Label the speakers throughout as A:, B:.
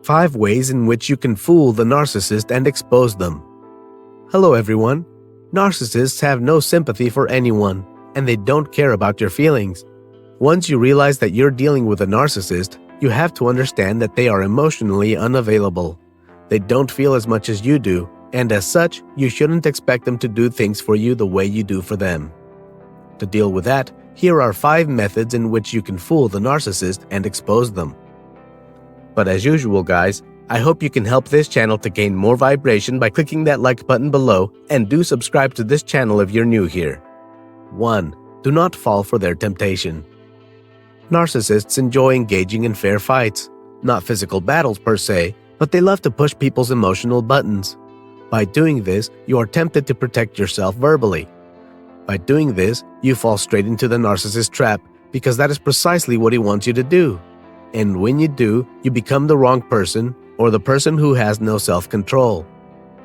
A: 5 ways in which you can fool the narcissist and expose them. Hello everyone. Narcissists have no sympathy for anyone, and they don't care about your feelings. Once you realize that you're dealing with a narcissist, you have to understand that they are emotionally unavailable. They don't feel as much as you do, and as such, you shouldn't expect them to do things for you the way you do for them. To deal with that, here are 5 methods in which you can fool the narcissist and expose them. But as usual, guys, I hope you can help this channel to gain more vibration by clicking that like button below, and do subscribe to this channel if you're new here. 1. Do not fall for their temptation. Narcissists enjoy engaging in fair fights, not physical battles per se, but they love to push people's emotional buttons. By doing this, you are tempted to protect yourself verbally. By doing this, you fall straight into the narcissist trap, because that is precisely what he wants you to do. And when you do, you become the wrong person, or the person who has no self-control.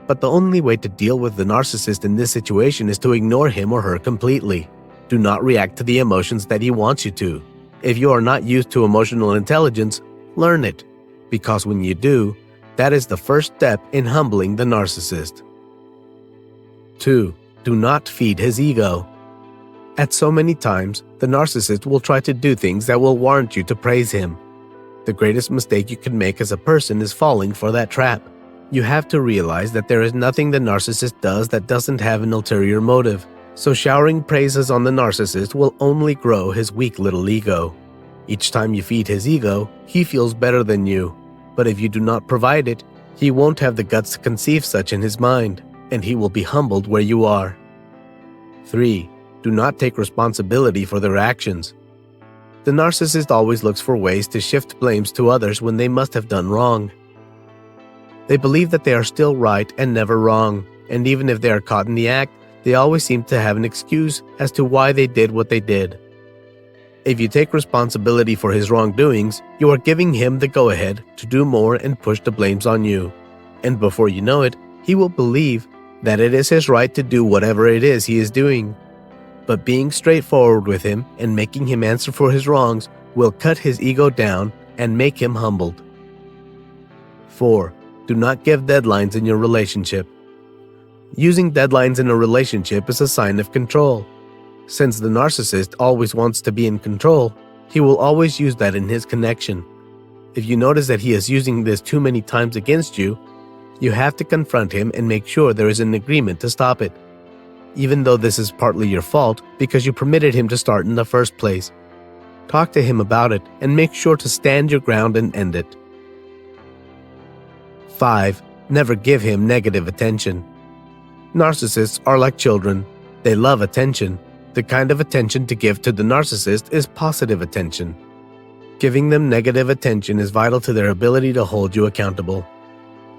A: But the only way to deal with the narcissist in this situation is to ignore him or her completely. Do not react to the emotions that he wants you to. If you are not used to emotional intelligence, learn it, because when you do, that is the first step in humbling the narcissist. 2. Do not feed his ego. At so many times, the narcissist will try to do things that will warrant you to praise him. The greatest mistake you can make as a person is falling for that trap. You have to realize that there is nothing the narcissist does that doesn't have an ulterior motive, so showering praises on the narcissist will only grow his weak little ego. Each time you feed his ego, he feels better than you, but if you do not provide it, he won't have the guts to conceive such in his mind, and he will be humbled where you are. 3. Do not take responsibility for their actions. The narcissist always looks for ways to shift blames to others when they must have done wrong. They believe that they are still right and never wrong, and even if they are caught in the act, they always seem to have an excuse as to why they did what they did. If you take responsibility for his wrongdoings, you are giving him the go-ahead to do more and push the blames on you. And before you know it, he will believe that it is his right to do whatever it is he is doing. But being straightforward with him and making him answer for his wrongs will cut his ego down and make him humbled. 4. Do not give deadlines in your relationship. Using deadlines in a relationship is a sign of control. Since the narcissist always wants to be in control, he will always use that in his connection. If you notice that he is using this too many times against you, you have to confront him and make sure there is an agreement to stop it. Even though this is partly your fault because you permitted him to start in the first place. Talk to him about it and make sure to stand your ground and end it. 5. Never give him negative attention. Narcissists are like children. They love attention. The kind of attention to give to the narcissist is positive attention. Giving them negative attention is vital to their ability to hold you accountable.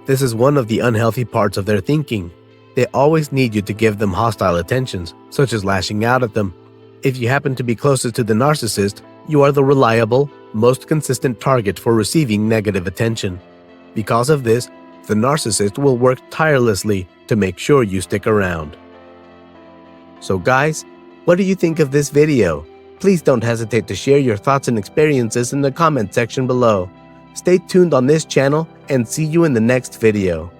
A: This is one of the unhealthy parts of their thinking. They always need you to give them hostile attentions, such as lashing out at them. If you happen to be closest to the narcissist, you are the reliable, most consistent target for receiving negative attention. Because of this, the narcissist will work tirelessly to make sure you stick around. So guys, what do you think of this video? Please don't hesitate to share your thoughts and experiences in the comment section below. Stay tuned on this channel and see you in the next video.